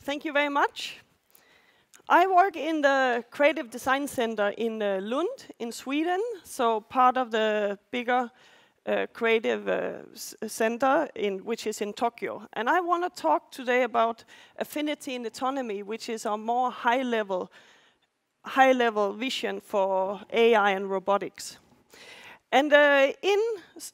Thank you very much. I work in the Creative Design Center in Lund in Sweden, so part of the bigger creative center which is in Tokyo. And I want to talk today about affinity and autonomy, which is a more high-level vision for AI and robotics. And in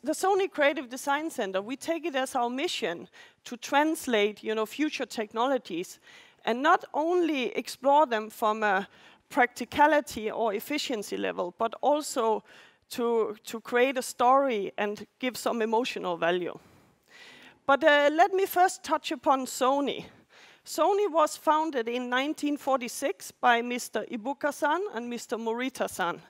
the Sony Creative Design Center, we take it as our mission to translate, future technologies and not only explore them from a practicality or efficiency level, but also to create a story and give some emotional value. But let me first touch upon Sony. Sony was founded in 1946 by Mr. Ibuka-san and Mr. Morita-san.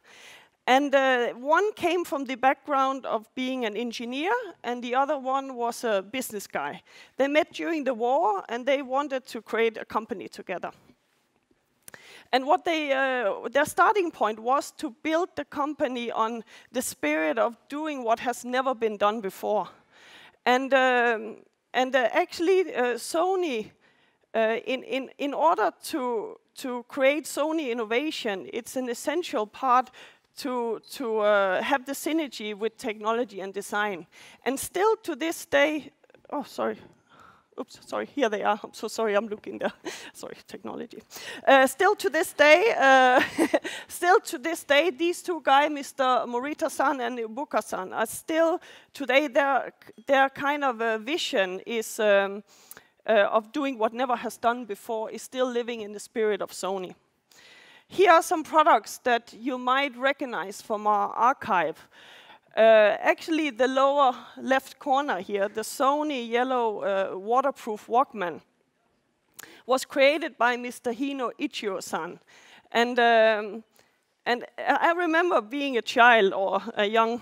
And one came from the background of being an engineer, and the other one was a business guy. They met during the war, and they wanted to create a company together. And what their starting point was to build the company on the spirit of doing what has never been done before. And actually, Sony, in order to create Sony innovation, it's an essential part to have the synergy with technology and design. And still to this day, oh, sorry. Oops, sorry, here they are. I'm so sorry, I'm looking there. Sorry, technology. Still to this day, these two guys, Mr. Morita-san and Ibuka-san, are still today. Their kind of vision is of doing what never has done before is still living in the spirit of Sony. Here are some products that you might recognize from our archive. Actually, the lower left corner here, the Sony yellow waterproof Walkman, was created by Mr. Hino Ichiro-san. And I remember being a child or a young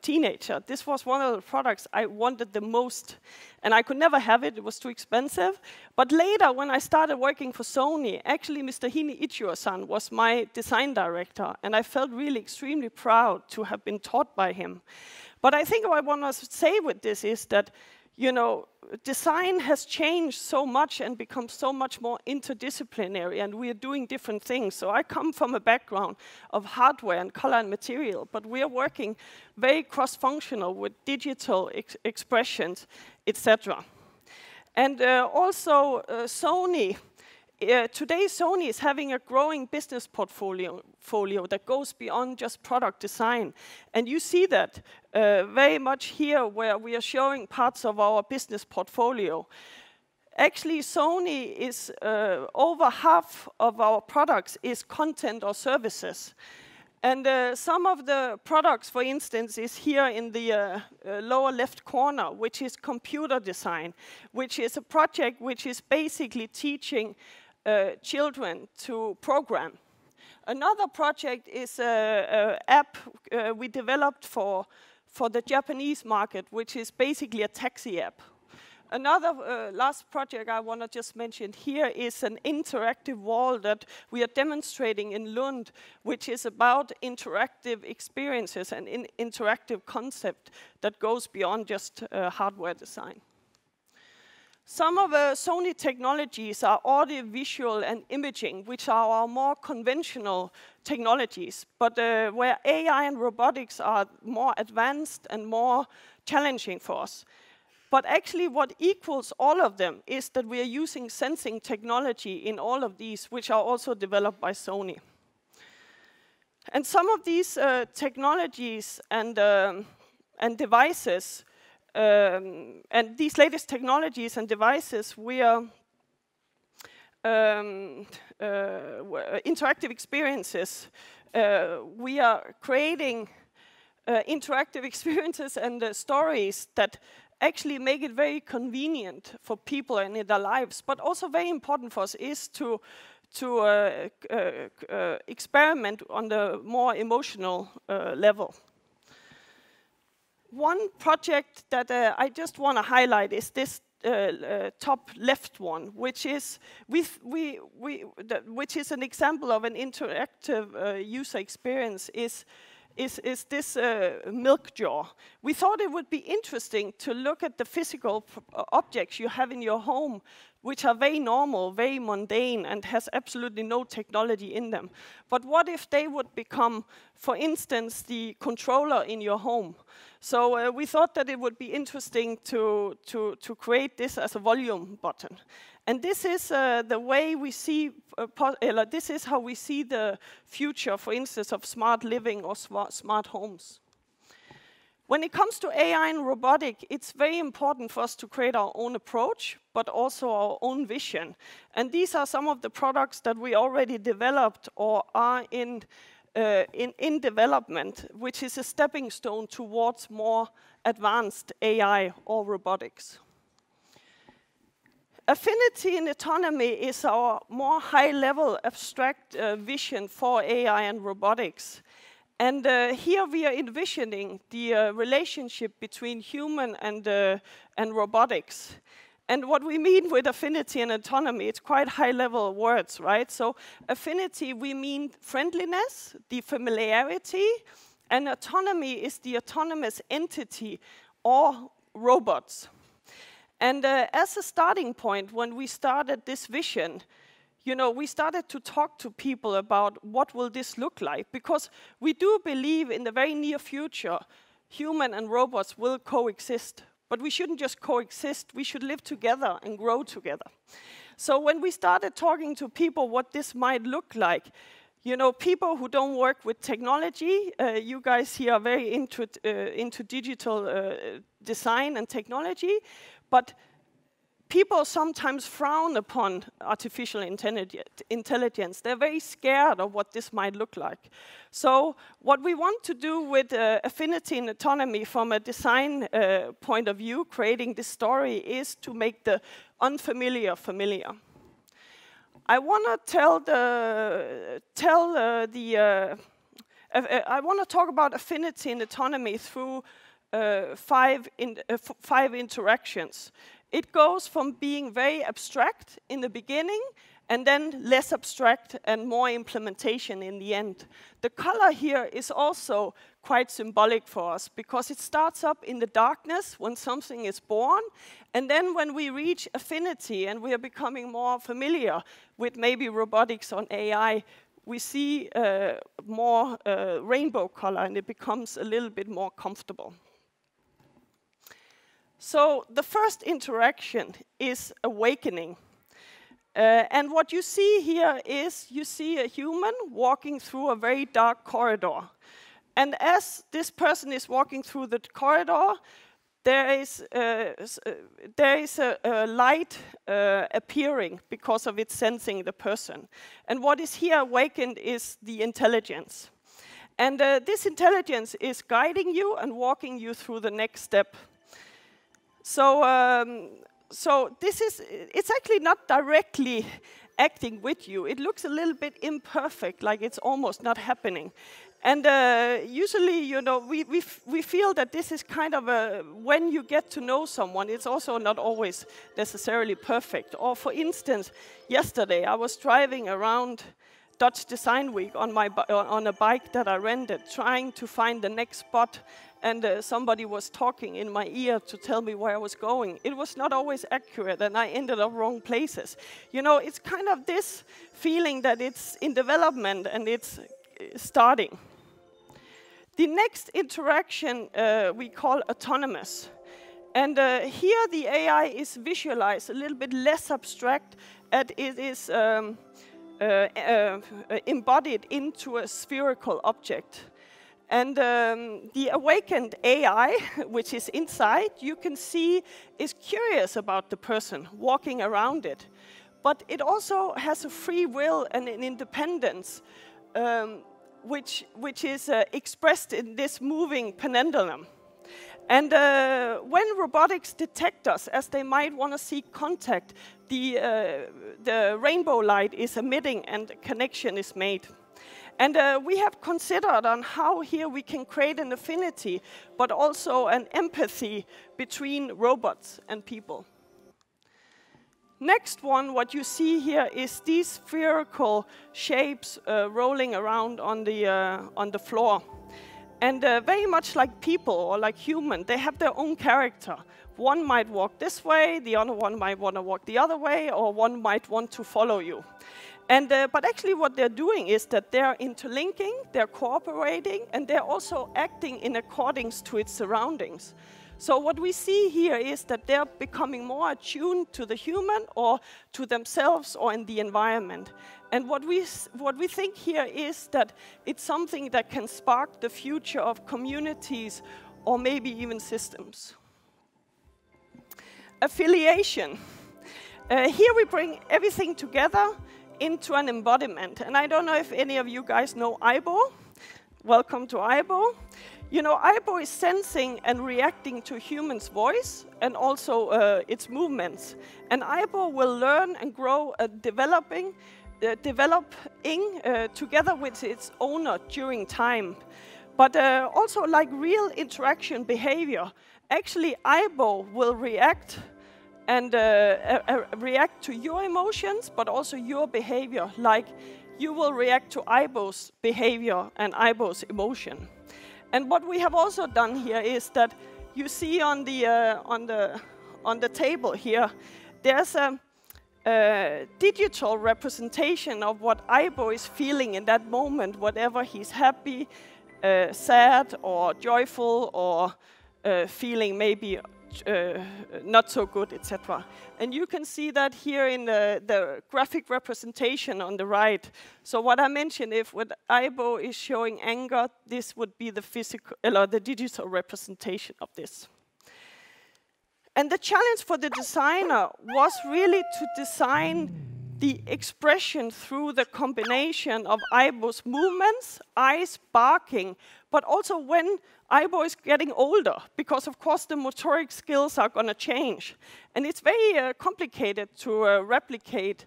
teenager. This was one of the products I wanted the most. And I could never have it. It was too expensive. But later, when I started working for Sony, actually, Mr. Hino Ichiro-san was my design director. And I felt really extremely proud to have been taught by him. But I think what I want to say with this is that, design has changed so much and become so much more interdisciplinary, and we are doing different things. So I come from a background of hardware and color and material, but we are working very cross-functional with digital expressions, etc. And also Sony. Today, Sony is having a growing business portfolio that goes beyond just product design. And you see that very much here where we are showing parts of our business portfolio. Actually, Sony is over half of our products is content or services. And some of the products, for instance, is here in the lower left corner, which is computer design, which is a project which is basically teaching children to program. Another project is an app we developed for the Japanese market, which is basically a taxi app. Another last project I want to just mention here is an interactive wall that we are demonstrating in Lund, which is about interactive experiences and interactive concept that goes beyond just hardware design. Some of the Sony technologies are audio, visual, and imaging, which are our more conventional technologies, but where AI and robotics are more advanced and more challenging for us. But actually what equals all of them is that we are using sensing technology in all of these, which are also developed by Sony. And some of these technologies and devices, and these latest technologies and devices, we are interactive experiences. We are creating interactive experiences and stories that actually make it very convenient for people and in their lives. But also very important for us is to experiment on the more emotional level. One project that I just want to highlight is this top left one, which is which is an example of an interactive user experience. Is is this milk jar. We thought it would be interesting to look at the physical objects you have in your home, which are very normal, very mundane, and has absolutely no technology in them. But what if they would become, for instance, the controller in your home? So we thought that it would be interesting to create this as a volume button. And this is the way we see, this is how we see the future, for instance, of smart living or smart homes. When it comes to AI and robotic, it's very important for us to create our own approach, but also our own vision. And these are some of the products that we already developed or are in development, which is a stepping stone towards more advanced AI or robotics. Affinity and autonomy is our more high-level abstract vision for AI and robotics. And here we are envisioning the relationship between human and robotics. And what we mean with affinity and autonomy, it's quite high-level words, right? So affinity, we mean friendliness, the familiarity, and autonomy is the autonomous entity or robots. And as a starting point, when we started this vision, you know, we started to talk to people about what will this look like, because we do believe in the very near future, human and robots will coexist. But we shouldn't just coexist, we should live together and grow together. So when we started talking to people what this might look like, you know, people who don't work with technology, you guys here are very into digital design and technology, but people sometimes frown upon artificial intelligence. They're very scared of what this might look like. So what we want to do with affinity and autonomy from a design point of view, creating this story, is to make the unfamiliar familiar. I want to I want to talk about affinity and autonomy through 5 interactions. It goes from being very abstract in the beginning and then less abstract and more implementation in the end. The color here is also quite symbolic for us because it starts up in the darkness when something is born, and then when we reach affinity and we are becoming more familiar with maybe robotics or AI, we see more rainbow color and it becomes a little bit more comfortable. So the first interaction is awakening. And what you see here is you see a human walking through a very dark corridor. And as this person is walking through the corridor, there is a light appearing because of it sensing the person. And what is here awakened is the intelligence. And this intelligence is guiding you and walking you through the next step. So, it's actually not directly acting with you. It looks a little bit imperfect, like it's almost not happening. And usually, you know, we feel that this is kind of when you get to know someone, it's also not always necessarily perfect. Or for instance, yesterday I was driving around Dutch Design Week on a bike that I rented, trying to find the next spot. And somebody was talking in my ear to tell me where I was going. It was not always accurate, and I ended up wrong places. You know, it's kind of this feeling that it's in development and it's starting. The next interaction we call autonomous. And here the AI is visualized a little bit less abstract, and it is embodied into a spherical object. And the awakened AI, which is inside, you can see is curious about the person walking around it. But it also has a free will and an independence, which is expressed in this moving pendulum. And when robotics detect us, as they might want to seek contact, the rainbow light is emitting and a connection is made. And we have considered on how here we can create an affinity, but also an empathy between robots and people. Next one, what you see here is these spherical shapes rolling around on the floor. And very much like people or like human, they have their own character. One might walk this way, the other one might want to walk the other way, or one might want to follow you. And, but actually what they're doing is that they're interlinking, they're cooperating, and they're also acting in accordance to its surroundings. So what we see here is that they're becoming more attuned to the human or to themselves or in the environment. And what we think here is that it's something that can spark the future of communities or maybe even systems. Affiliation. Here we bring everything together into an embodiment. And I don't know if any of you guys know IBO. Welcome to IBO. You know, IBO is sensing and reacting to humans' voice and also its movements. And IBO will learn and grow developing together with its owner during time. But also like real interaction behavior, actually IBO will react and react to your emotions, but also your behavior, like you will react to IBO's behavior and IBO's emotion. And what we have also done here is that you see on the table here, there's a digital representation of what IBO is feeling in that moment, whatever he's happy, sad, or joyful, or feeling maybe not so good, etc. And you can see that here in the graphic representation on the right. So what I mentioned, if when IBO is showing anger, this would be the physical, or the digital representation of this. And the challenge for the designer was really to design the expression through the combination of IBO's movements, eyes, barking, but also when IBO is getting older, because of course the motoric skills are going to change. And it's very complicated to replicate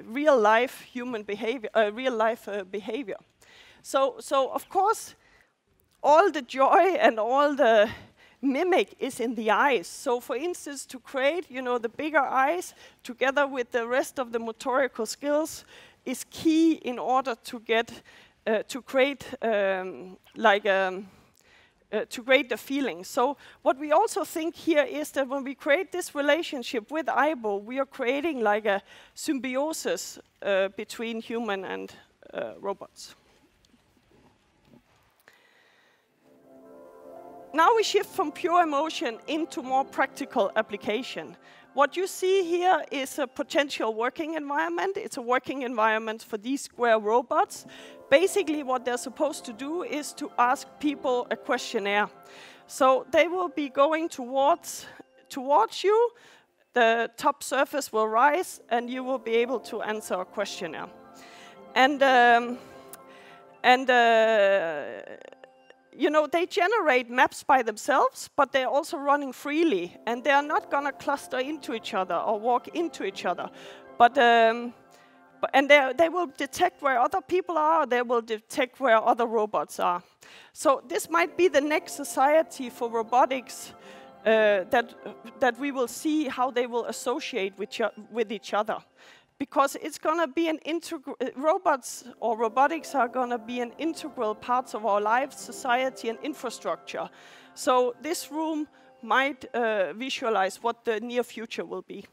real-life human behavior, real-life behavior. So of course, all the joy and all the mimic is in the eyes. So for instance, to create, you know, the bigger eyes together with the rest of the motorical skills is key in order to get to create to create the feeling. So what we also think here is that when we create this relationship with IBO, we are creating like a symbiosis between human and robots. Now we shift from pure emotion into more practical application. What you see here is a potential working environment. It's a working environment for these square robots. Basically, what they're supposed to do is to ask people a questionnaire. So they will be going towards you. The top surface will rise, and you will be able to answer a questionnaire. You know, they generate maps by themselves, but they're also running freely, and they are not going to cluster into each other or walk into each other. And they will detect where other people are, or they will detect where other robots are. So this might be the next society for robotics that we will see how they will associate with each other. Because it's going to be an integral, robots or robotics are going to be an integral part of our lives, society, and infrastructure. So this room might visualize what the near future will be.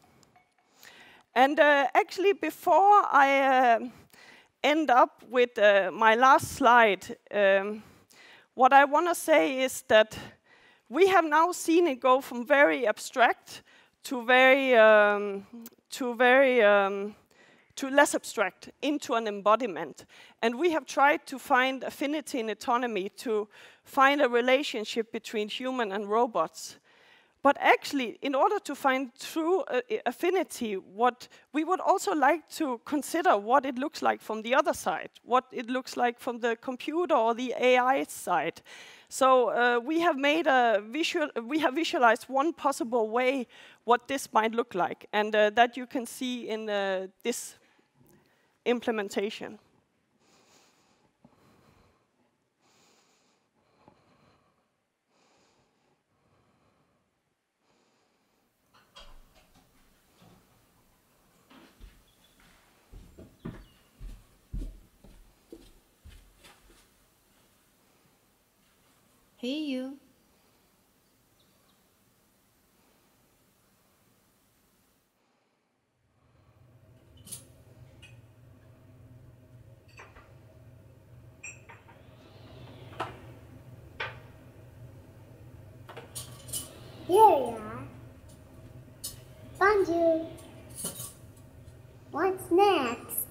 And actually, before I end up with my last slide, what I want to say is that we have now seen it go from very abstract to to less abstract, into an embodiment. And we have tried to find affinity and autonomy, to find a relationship between human and robots. But actually, in order to find true affinity, what we would also like to consider what it looks like from the other side, what it looks like from the computer or the AI side. So we have made we have visualized one possible way what this might look like, and that you can see in this implementation. Hey, you. Here you are. Found you. What's next?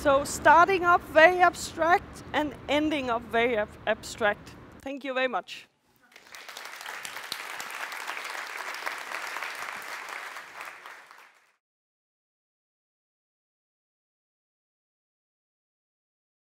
So starting up very abstract and ending up very abstract. Thank you very much.